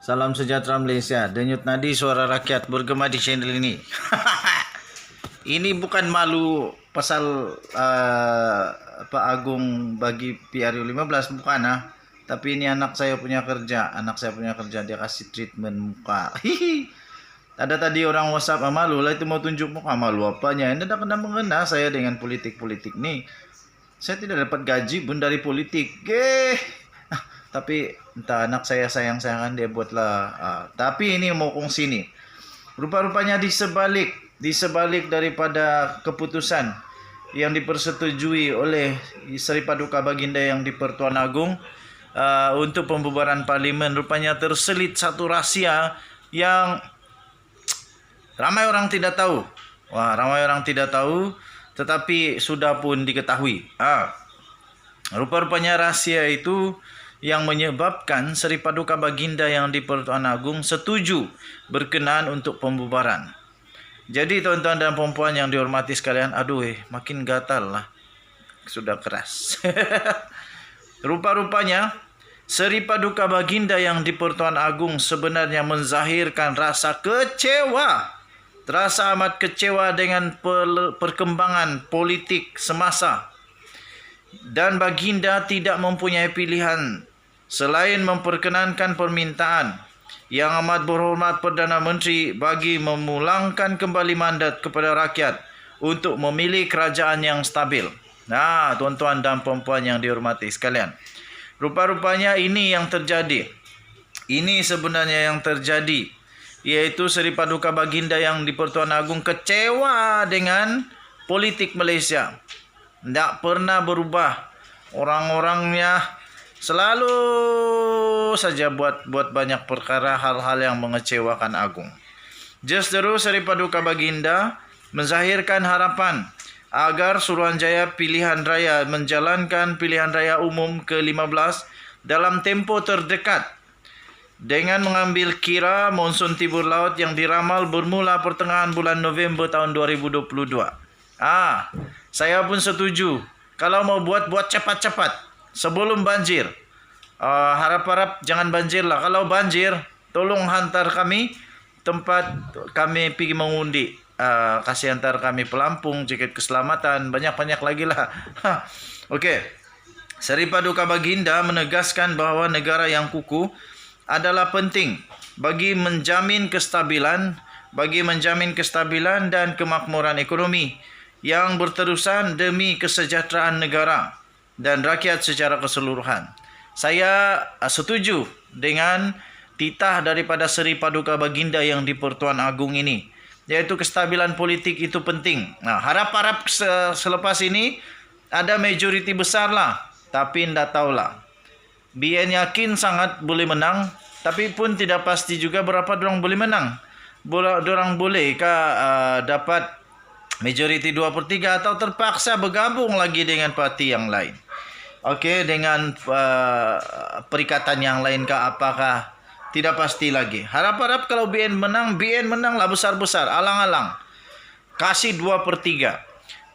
Salam sejahtera Malaysia. Denyut nadi suara rakyat bergema di channel ini. Ini bukan malu pasal Pak Agung bagi PRU 15, bukan ah. Tapi ini anak saya punya kerja. Anak saya punya kerja, dia kasih treatment muka. Ada tadi orang WhatsApp, malu lah itu mau tunjuk muka. Malu apanya? Ini tidak kena mengena saya dengan politik-politik nih. Saya tidak dapat gaji pun dari politik. Tapi entah anak saya sayang-sayangan dia buatlah. Tapi ini mau kongsi nih. Rupa-rupanya di sebalik daripada keputusan yang dipersetujui oleh Seri Paduka Baginda yang di Pertuan Agong untuk pembubaran parlimen, rupanya terselit satu rahsia yang ramai orang tidak tahu. Ramai orang tidak tahu, tetapi sudah pun diketahui. Rupa-rupanya rahasia itu yang menyebabkan Seri Paduka Baginda yang di Pertuan Agong setuju berkenaan untuk pembubaran. Jadi tuan-tuan dan puan-puan yang dihormati sekalian, makin gatal lah. Sudah keras. Rupa-rupanya Seri Paduka Baginda yang di Pertuan Agong sebenarnya menzahirkan rasa kecewa. Terasa amat kecewa dengan perkembangan politik semasa. Dan Baginda tidak mempunyai pilihan selain memperkenankan permintaan yang amat berhormat Perdana Menteri bagi memulangkan kembali mandat kepada rakyat untuk memilih kerajaan yang stabil. Tuan-tuan dan puan-puan yang dihormati sekalian, rupa-rupanya ini yang terjadi. Ini sebenarnya yang terjadi, yaitu Seri Paduka Baginda yang di Pertuan Agong kecewa dengan politik Malaysia. Tidak pernah berubah. Orang-orangnya selalu saja buat banyak perkara, hal-hal yang mengecewakan Agong. Justru Seri Paduka Baginda menzahirkan harapan agar Suruhanjaya Pilihan Raya menjalankan pilihan raya umum ke-15 dalam tempo terdekat dengan mengambil kira monsun timur laut yang diramal bermula pertengahan bulan November tahun 2022. Saya pun setuju. Kalau mau buat cepat-cepat sebelum banjir. Harap-harap jangan banjir lah. Kalau banjir, tolong hantar kami tempat kami pergi mengundi. Kasih hantar kami pelampung, jaket keselamatan, banyak-banyak lagi lah. Okey. Seri Paduka Baginda menegaskan bahawa negara yang kukuh adalah penting bagi menjamin kestabilan dan kemakmuran ekonomi yang berterusan demi kesejahteraan negara dan rakyat secara keseluruhan. Saya setuju dengan titah daripada Seri Paduka Baginda yang di Pertuan Agong ini, yaitu kestabilan politik itu penting. Harap-harap selepas ini ada majoriti besar lah, tapi tidak tahulah. BN yakin sangat boleh menang, tapi pun tidak pasti juga berapa dorang boleh menang. Dorang bolehkah dapat majoriti 2/3 atau terpaksa bergabung lagi dengan parti yang lain. Dengan perikatan yang lain apakah tidak pasti lagi. Harap-harap kalau BN menang lah besar-besar, alang-alang. Kasih 2/3.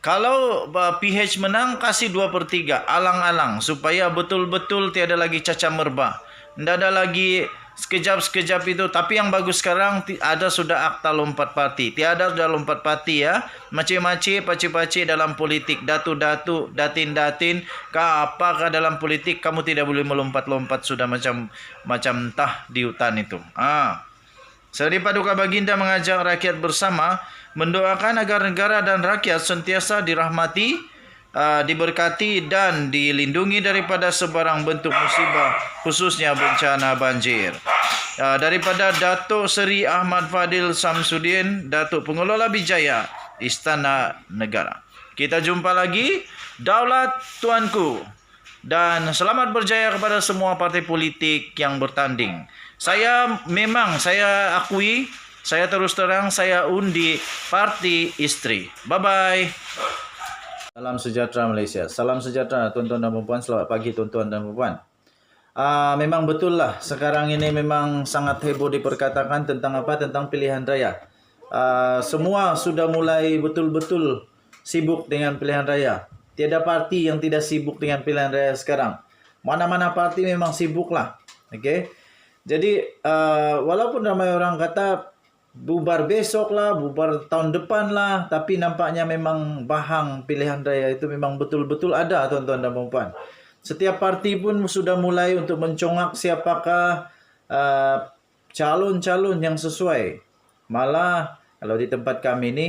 Kalau PH menang, kasih 2/3, alang-alang, supaya betul-betul tiada lagi cacah merbah. Tidak ada lagi sekejap itu. Tapi yang bagus sekarang ada sudah akta lompat parti. Tiada sudah lompat parti ya. Macam-macam paci-paci dalam politik. Datu-datu, datin-datin. Apakah dalam politik kamu tidak boleh melompat-lompat sudah macam entah di hutan itu. Seri Paduka Baginda mengajak rakyat bersama mendoakan agar negara dan rakyat sentiasa dirahmati, diberkati dan dilindungi daripada sebarang bentuk musibah, khususnya bencana banjir. Daripada Datuk Seri Ahmad Fadil Samsudin, Datuk Pengelola Bijaya, Istana Negara. Kita jumpa lagi. Daulat tuanku. Dan selamat berjaya kepada semua parti politik yang bertanding. Saya akui, saya terus terang, saya undi parti istri. Bye-bye. Salam sejahtera Malaysia. Salam sejahtera tuan-tuan dan puan-puan. Selamat pagi tuan-tuan dan puan-puan. Memang betul lah. Sekarang ini memang sangat heboh diperkatakan tentang tentang pilihan raya. Semua sudah mulai betul-betul sibuk dengan pilihan raya. Tiada parti yang tidak sibuk dengan pilihan raya sekarang. Mana-mana parti memang sibuk lah. Jadi walaupun ramai orang kata bubar besok lah, bubar tahun depan lah, tapi nampaknya memang bahang pilihan raya itu memang betul-betul ada, tuan-tuan dan puan-puan. Setiap parti pun sudah mulai untuk mencongak siapakah calon-calon yang sesuai. Malah kalau di tempat kami ni,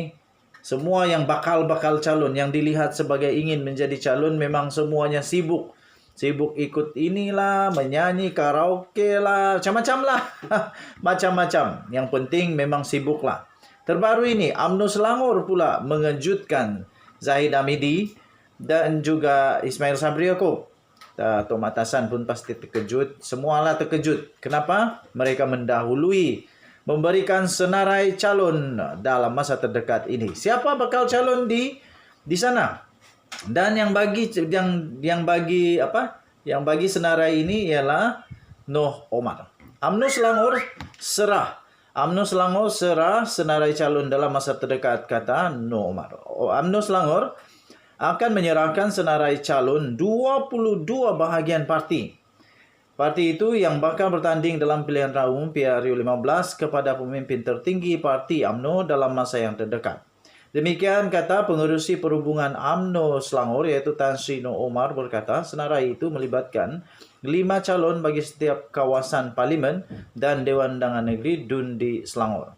semua yang bakal-bakal calon yang dilihat sebagai ingin menjadi calon memang semuanya sibuk. Sibuk ikut inilah, menyanyi, karaoke lah, macam-macam lah. Macam-macam. Yang penting memang sibuk lah. Terbaru ini, UMNO Selangor pula mengejutkan Zahid Hamidi dan juga Ismail Sabri Yaakob. Tok Mat Hassan pun pasti terkejut. Semualah terkejut. Kenapa? Mereka mendahului memberikan senarai calon dalam masa terdekat ini. Siapa bakal calon di sana? Dan yang bagi senarai ini ialah Noh Omar. UMNO Selangor serah senarai calon dalam masa terdekat, kata Noh Omar. UMNO Selangor akan menyerahkan senarai calon 22 bahagian parti. Parti itu yang bakal bertanding dalam pilihan raya umum PRU 15 kepada pemimpin tertinggi parti UMNO dalam masa yang terdekat. Demikian kata pengerusi perhubungan UMNO Selangor, iaitu Tan Sri Noh Omar, berkata senarai itu melibatkan 5 calon bagi setiap kawasan parlimen dan Dewan Undangan Negeri DUN di Selangor.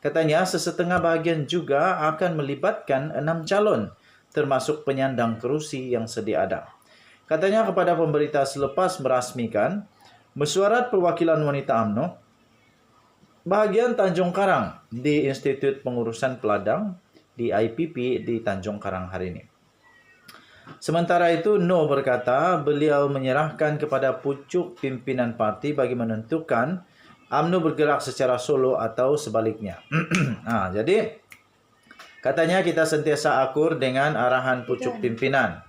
Katanya sesetengah bahagian juga akan melibatkan 6 calon, termasuk penyandang kerusi yang sedia ada. Katanya kepada pemberita selepas merasmikan mesyuarat perwakilan wanita UMNO bahagian Tanjung Karang di Institut Pengurusan Peladang di IPP di Tanjung Karang hari ini. Sementara itu, Noh berkata beliau menyerahkan kepada pucuk pimpinan parti bagi menentukan UMNO bergerak secara solo atau sebaliknya. Jadi katanya kita sentiasa akur dengan arahan pucuk pimpinan.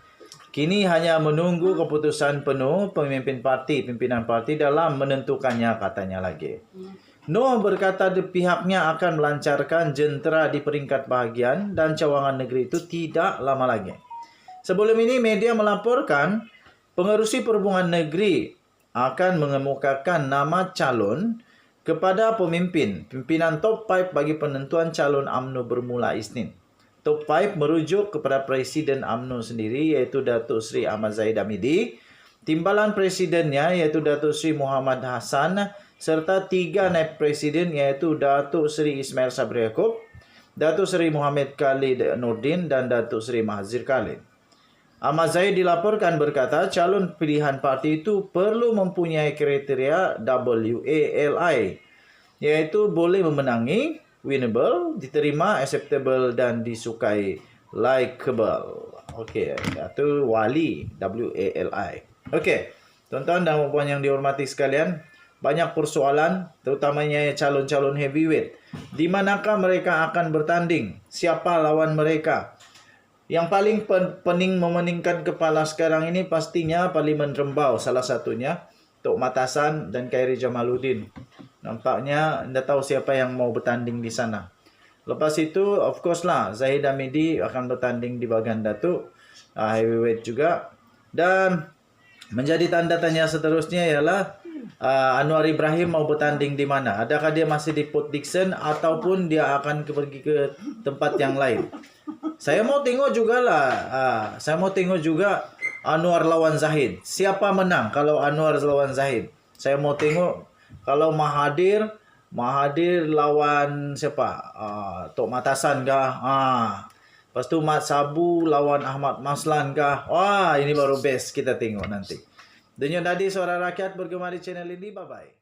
Kini hanya menunggu keputusan penuh pimpinan parti dalam menentukannya, katanya lagi. Noh berkata pihaknya akan melancarkan jentera di peringkat bahagian dan cawangan negeri itu tidak lama lagi. Sebelum ini media melaporkan pengerusi perhubungan negeri akan mengemukakan nama calon kepada pimpinan top 5 bagi penentuan calon UMNO bermula Isnin. Top 5 merujuk kepada Presiden UMNO sendiri, iaitu Datuk Seri Ahmad Zahid Hamidi, timbalan presidennya iaitu Datuk Seri Muhammad Hassan, serta 3 naib presiden iaitu Datuk Seri Ismail Sabri Yaakob, Datuk Seri Muhammad Khalid Nordin dan Datuk Seri Mahazir Khalid. Ahmad Zahid dilaporkan berkata calon pilihan parti itu perlu mempunyai kriteria WALI, iaitu boleh memenangi, winnable, diterima, acceptable dan disukai, likeable. Okey, itu wali, WALI. Okey, tuan-tuan dan puan yang dihormati sekalian, banyak persoalan terutamanya calon-calon heavyweight. Di manakah mereka akan bertanding? Siapa lawan mereka? Yang paling pening memeningkan kepala sekarang ini pastinya Parlimen Rembau, salah satunya Tok Mat Hassan dan Khairi Jamaluddin. Nampaknya anda tahu siapa yang mau bertanding di sana. Lepas itu of course lah Zahid Hamidi akan bertanding di bahagian Datuk heavyweight juga. Dan menjadi tanda tanya seterusnya ialah Anwar Ibrahim mau bertanding di mana? Adakah dia masih di Port Dickson ataupun dia akan pergi ke tempat yang lain? Saya mau tengok jugalah. Saya mau tengok juga Anwar lawan Zahid. Siapa menang kalau Anwar lawan Zahid? Saya mau tengok kalau Mahathir lawan siapa? Tok Mat Hassan kah? Lepas tu Mat Sabu lawan Ahmad Maslan kah? Wah, ini baru best, kita tengok nanti. Denyut Nadi Suara Rakyat bergema di channel ini. Bye-bye.